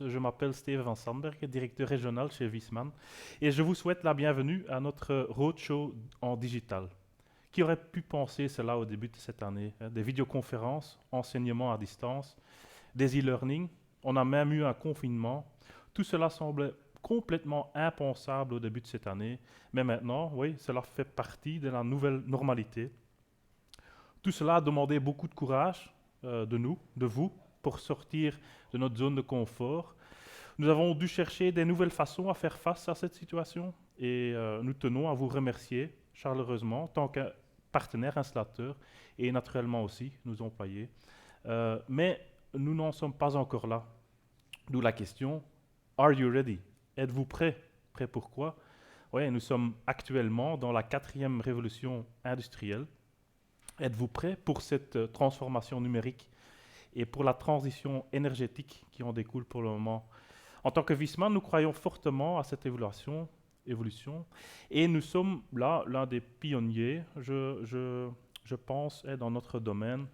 Je m'appelle Steven Van Sandberg, directeur régional chez Viessmann, et je vous souhaite la bienvenue à notre roadshow en digital. Qui aurait pu penser cela au début de cette année, hein? Des vidéoconférences, enseignement à distance, des e-learning, on a même eu un confinement. Tout cela semblait complètement impensable au début de cette année, mais maintenant, oui, cela fait partie de la nouvelle normalité. Tout cela a demandé beaucoup de courage de nous, de vous, pour sortir de notre zone de confort. Nous avons dû chercher des nouvelles façons à faire face à cette situation et nous tenons à vous remercier chaleureusement, tant que partenaire installateur et naturellement aussi nos employés. Mais nous n'en sommes pas encore là. D'où la question, Are you ready? Êtes-vous prêt? Prêt pour quoi? Oui, nous sommes actuellement dans la quatrième révolution industrielle. Êtes-vous prêt pour cette transformation numérique et pour la transition énergétique qui en découle pour le moment? En tant que Viessmann, nous croyons fortement à cette évolution et nous sommes là l'un des pionniers, je pense, dans notre domaine,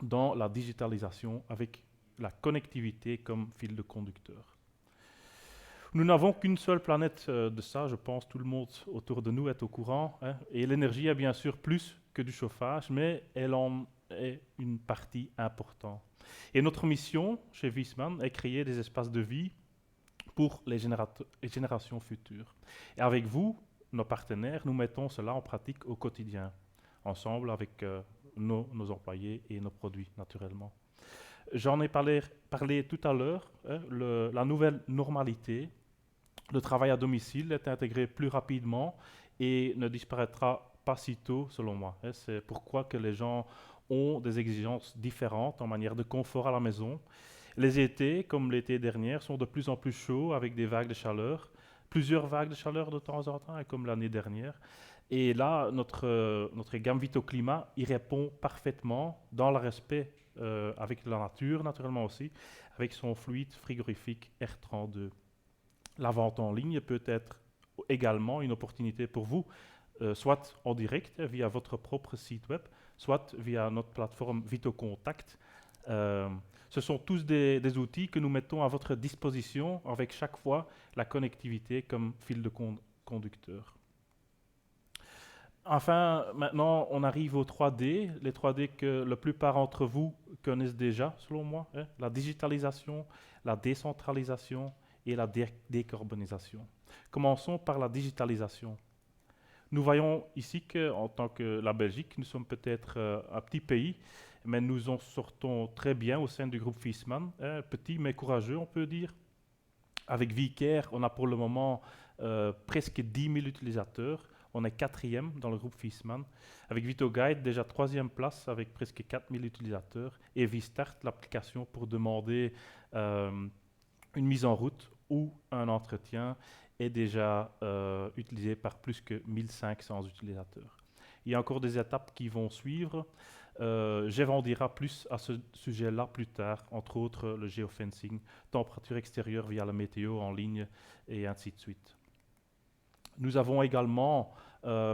dans la digitalisation avec la connectivité comme fil de conducteur. Nous n'avons qu'une seule planète de ça, je pense tout le monde autour de nous est au courant, hein, et l'énergie est bien sûr plus que du chauffage, mais elle en est une partie importante. Et notre mission chez Viessmann est créer des espaces de vie pour les générations futures. Et avec vous, nos partenaires, nous mettons cela en pratique au quotidien, ensemble avec nos employés et nos produits, naturellement. J'en ai parlé tout à l'heure, hein, la nouvelle normalité, le travail à domicile est intégré plus rapidement et ne disparaîtra pas si tôt, selon moi. Hein. C'est pourquoi que les gens ont des exigences différentes en manière de confort à la maison. Les étés, comme l'été dernier, sont de plus en plus chauds avec des vagues de chaleur, plusieurs vagues de chaleur de temps en temps, comme l'année dernière. Et là, notre gamme Vitoclimat y répond parfaitement dans le respect avec la nature, naturellement aussi, avec son fluide frigorifique R32. La vente en ligne peut être également une opportunité pour vous, soit en direct via votre propre site web, soit via notre plateforme VitoContact. Euh, Ce sont tous des outils que nous mettons à votre disposition avec chaque fois la connectivité comme fil de conducteur. Enfin, maintenant, on arrive aux 3D, les 3D que la plupart d'entre vous connaissent déjà, selon moi, hein, la digitalisation, la décentralisation et la décarbonisation. Commençons par la digitalisation. Nous voyons ici qu'en tant que la Belgique, nous sommes peut-être un petit pays, mais nous en sortons très bien au sein du groupe Viessmann, hein, petit mais courageux, on peut dire. Avec Vicaire, on a pour le moment presque 10 000 utilisateurs. On est quatrième dans le groupe Viessmann. Avec VitoGuide, déjà troisième place avec presque 4 000 utilisateurs. Et Vistart, l'application pour demander une mise en route ou un entretien, est déjà utilisée par plus que 1 500 utilisateurs. Il y a encore des étapes qui vont suivre. J'en dirai plus à ce sujet-là plus tard, entre autres le geofencing, température extérieure via la météo en ligne et ainsi de suite. Nous avons également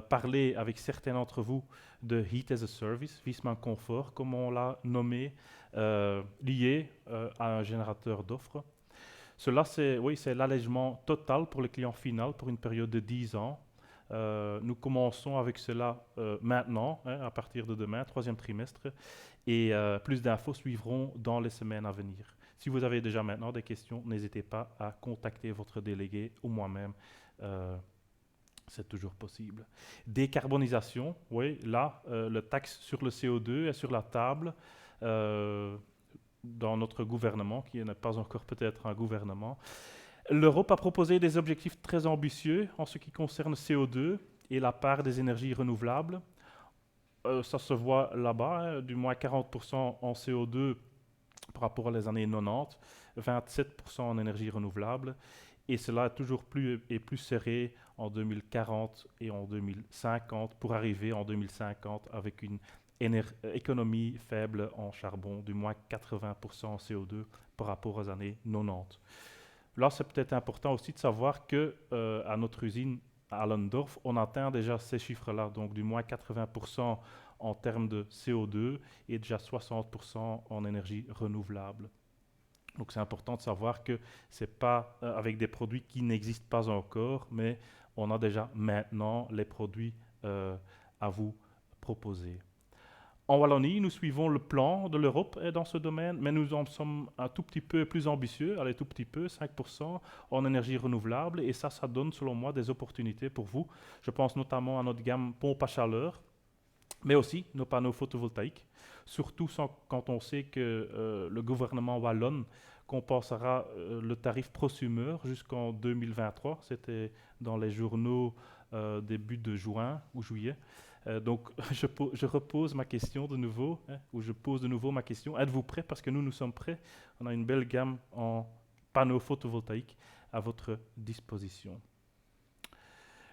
parlé avec certains d'entre vous de Heat as a Service, Viessmann Comfort, comme on l'a nommé, lié à un générateur d'offres. Cela, c'est l'allègement total pour le client final pour une période de 10 ans. Nous commençons avec cela maintenant, hein, à partir de demain, troisième trimestre, et plus d'infos suivront dans les semaines à venir. Si vous avez déjà maintenant des questions, n'hésitez pas à contacter votre délégué ou moi-même. C'est toujours possible. Décarbonisation, oui, là, le taxe sur le CO2 est sur la table dans notre gouvernement, qui n'est pas encore peut-être un gouvernement. L'Europe a proposé des objectifs très ambitieux en ce qui concerne le CO2 et la part des énergies renouvelables. Ça se voit là-bas, hein, du moins 40% en CO2 par rapport aux années 90, 27% en énergie renouvelable, et cela est toujours plus et plus serré en 2040 et en 2050 pour arriver en 2050 avec une économie faible en charbon, du moins 80% en CO2 par rapport aux années 90. Là, c'est peut-être important aussi de savoir que à notre usine à Allendorf, on atteint déjà ces chiffres-là, donc du moins 80% en termes de CO2 et déjà 60% en énergie renouvelable. Donc c'est important de savoir que ce n'est pas avec des produits qui n'existent pas encore, mais on a déjà maintenant les produits à vous proposer. En Wallonie, nous suivons le plan de l'Europe dans ce domaine, mais nous en sommes un tout petit peu plus ambitieux, allez, tout petit peu, 5% en énergie renouvelable, et ça donne selon moi des opportunités pour vous. Je pense notamment à notre gamme pompe à chaleur, mais aussi nos panneaux photovoltaïques, surtout quand on sait que le gouvernement wallon compensera le tarif prosumeur jusqu'en 2023. C'était dans les journaux début de juin ou juillet. Donc, je repose ma question de nouveau, hein, ou je pose de nouveau ma question. Êtes-vous prêts? Parce que nous sommes prêts. On a une belle gamme en panneaux photovoltaïques à votre disposition.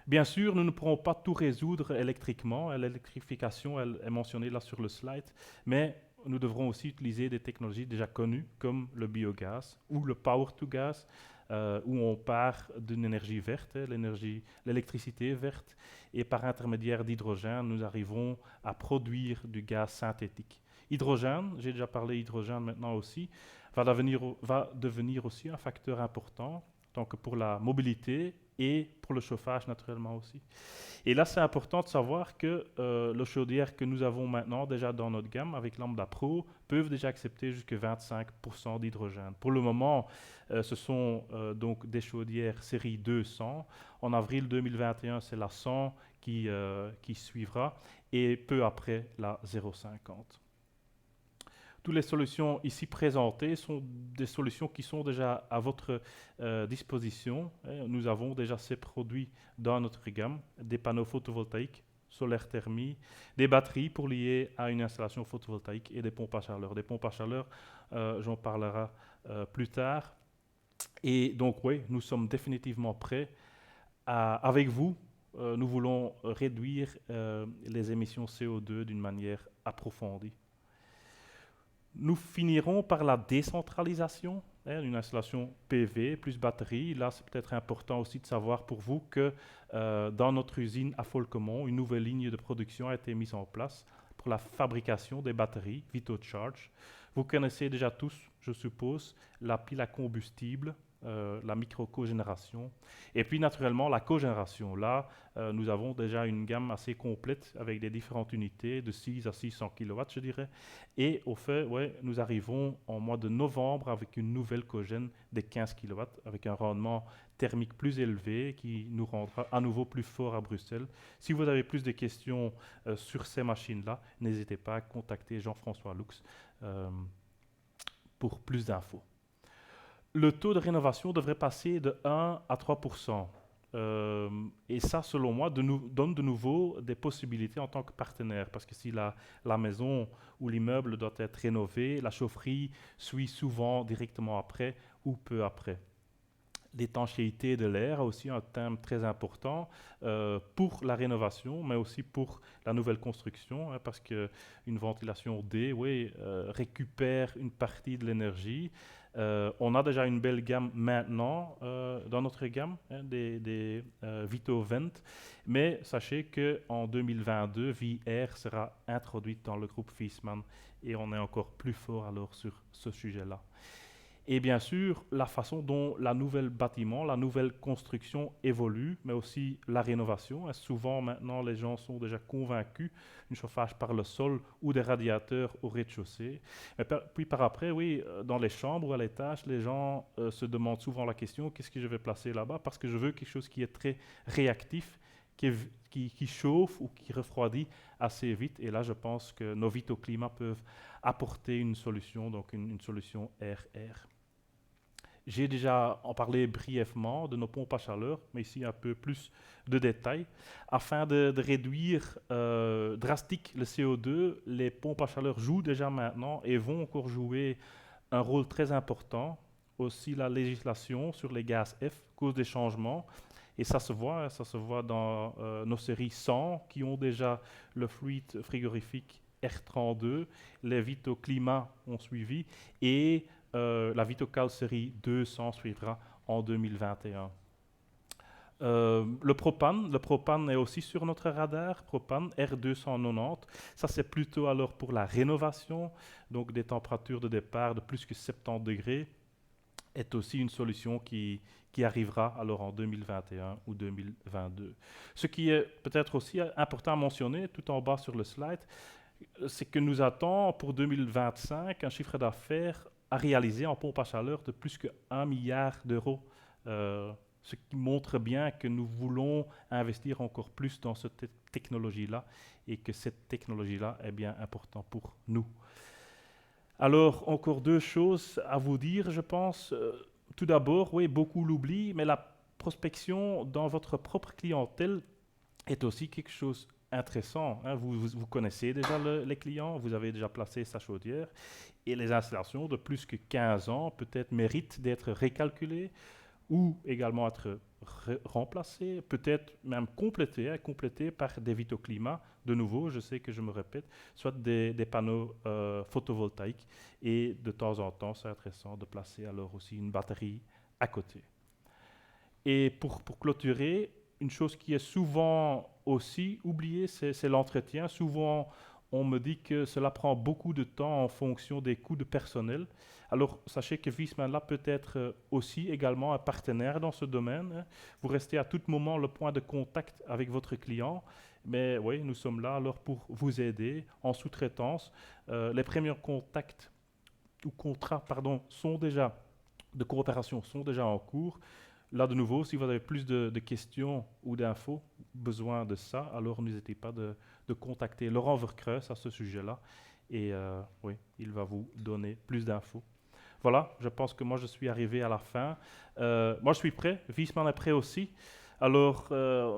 Bien sûr, nous ne pourrons pas tout résoudre électriquement. L'électrification, elle est mentionnée là sur le slide, mais nous devrons aussi utiliser des technologies déjà connues comme le biogaz ou le power to gas, où on part d'une énergie verte, l'électricité verte, et par intermédiaire d'hydrogène, nous arrivons à produire du gaz synthétique. Hydrogène, j'ai déjà parlé hydrogène maintenant aussi, va devenir aussi un facteur important, tant que pour la mobilité et pour le chauffage naturellement aussi. Et là, c'est important de savoir que le chaudière que nous avons maintenant déjà dans notre gamme avec Lambda Pro peuvent déjà accepter jusqu'à 25% d'hydrogène. Pour le moment, ce sont donc des chaudières série 200. En avril 2021, c'est la 100 qui suivra et peu après la 050. Toutes les solutions ici présentées sont des solutions qui sont déjà à votre disposition. Nous avons déjà ces produits dans notre gamme, des panneaux photovoltaïques, solaire thermie, des batteries pour lier à une installation photovoltaïque et des pompes à chaleur. Des pompes à chaleur, j'en parlerai plus tard. Et donc oui, nous sommes définitivement prêts avec vous. Nous voulons réduire les émissions CO2 d'une manière approfondie. Nous finirons par la décentralisation, une installation PV plus batterie. Là, c'est peut-être important aussi de savoir pour vous que dans notre usine à Folquemont, une nouvelle ligne de production a été mise en place pour la fabrication des batteries VitoCharge. Vous connaissez déjà tous, je suppose, la pile à combustible, la micro-cogénération, et puis naturellement la cogénération. Là, nous avons déjà une gamme assez complète avec des différentes unités de 6 à 600 kW, je dirais. Et au fait, ouais, nous arrivons en mois de novembre avec une nouvelle cogène des 15 kW, avec un rendement thermique plus élevé qui nous rendra à nouveau plus fort à Bruxelles. Si vous avez plus de questions sur ces machines-là, n'hésitez pas à contacter Jean-François Lux pour plus d'infos. Le taux de rénovation devrait passer de 1 à 3%. Et ça, selon moi, donne de nouveau des possibilités en tant que partenaire. Parce que si la maison ou l'immeuble doit être rénové, la chaufferie suit souvent directement après ou peu après. L'étanchéité de l'air a aussi un thème très important pour la rénovation, mais aussi pour la nouvelle construction, hein, parce qu'une ventilation D, oui, récupère une partie de l'énergie. On a déjà une belle gamme maintenant dans notre gamme, hein, des VitoVent, mais sachez qu'en 2022, VR sera introduite dans le groupe Viessmann et on est encore plus fort alors sur ce sujet-là. Et bien sûr, la façon dont la nouvelle bâtiment, la nouvelle construction évolue, mais aussi la rénovation. Et souvent, maintenant, les gens sont déjà convaincus du chauffage par le sol ou des radiateurs au rez-de-chaussée. Puis par après, oui, dans les chambres ou à l'étage, les gens se demandent souvent la question, qu'est-ce que je vais placer là-bas? Parce que je veux quelque chose qui est très réactif, qui chauffe ou qui refroidit assez vite. Et là, je pense que nos VitoClimat peuvent apporter une solution, donc une solution air-air. J'ai déjà en parlé brièvement de nos pompes à chaleur, mais ici un peu plus de détails. Afin de réduire drastique le CO2, les pompes à chaleur jouent déjà maintenant et vont encore jouer un rôle très important. Aussi la législation sur les gaz F cause des changements. Et ça se voit dans nos séries 100 qui ont déjà le fluide frigorifique R32. Les VitoClimat ont suivi et la VitoCal série 200 suivra en 2021. Le propane est aussi sur notre radar, propane R290. Ça, c'est plutôt alors pour la rénovation, donc des températures de départ de plus que 70 degrés. est aussi une solution qui arrivera alors en 2021 ou 2022. Ce qui est peut-être aussi important à mentionner, tout en bas sur le slide, c'est que nous attend pour 2025 un chiffre d'affaires à réaliser en pompe à chaleur de plus que 1 milliard d'euros. Ce qui montre bien que nous voulons investir encore plus dans cette technologie-là et que cette technologie-là est bien importante pour nous. Alors, encore deux choses à vous dire, je pense. Tout d'abord, oui, beaucoup l'oublient, mais la prospection dans votre propre clientèle est aussi quelque chose intéressant. Hein. Vous connaissez déjà les clients, vous avez déjà placé sa chaudière, et les installations de plus que 15 ans peut-être méritent d'être récalculées ou également être remplacées, peut-être même complétées par des vitoclimats. De nouveau, je sais que je me répète, soit des panneaux photovoltaïques, et de temps en temps, c'est intéressant de placer alors aussi une batterie à côté. Et pour clôturer, une chose qui est souvent aussi oubliée, c'est l'entretien. Souvent, on me dit que cela prend beaucoup de temps en fonction des coûts de personnel. Alors, sachez que Viessmann là peut être aussi également un partenaire dans ce domaine. Hein. Vous restez à tout moment le point de contact avec votre client. Mais oui, nous sommes là alors pour vous aider en sous-traitance. Les premiers contacts ou contrats, pardon, de coopération sont déjà en cours. Là, de nouveau, si vous avez plus de questions ou d'infos, besoin de ça, alors n'hésitez pas de contacter Laurent Vercreus à ce sujet-là. Et oui, il va vous donner plus d'infos. Voilà, je pense que moi, je suis arrivé à la fin. Moi, je suis prêt. Viessmann est prêt aussi. Alors,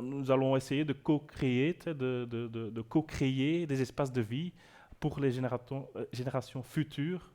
nous allons essayer de co-créer, de co-créer des espaces de vie pour les générations futures.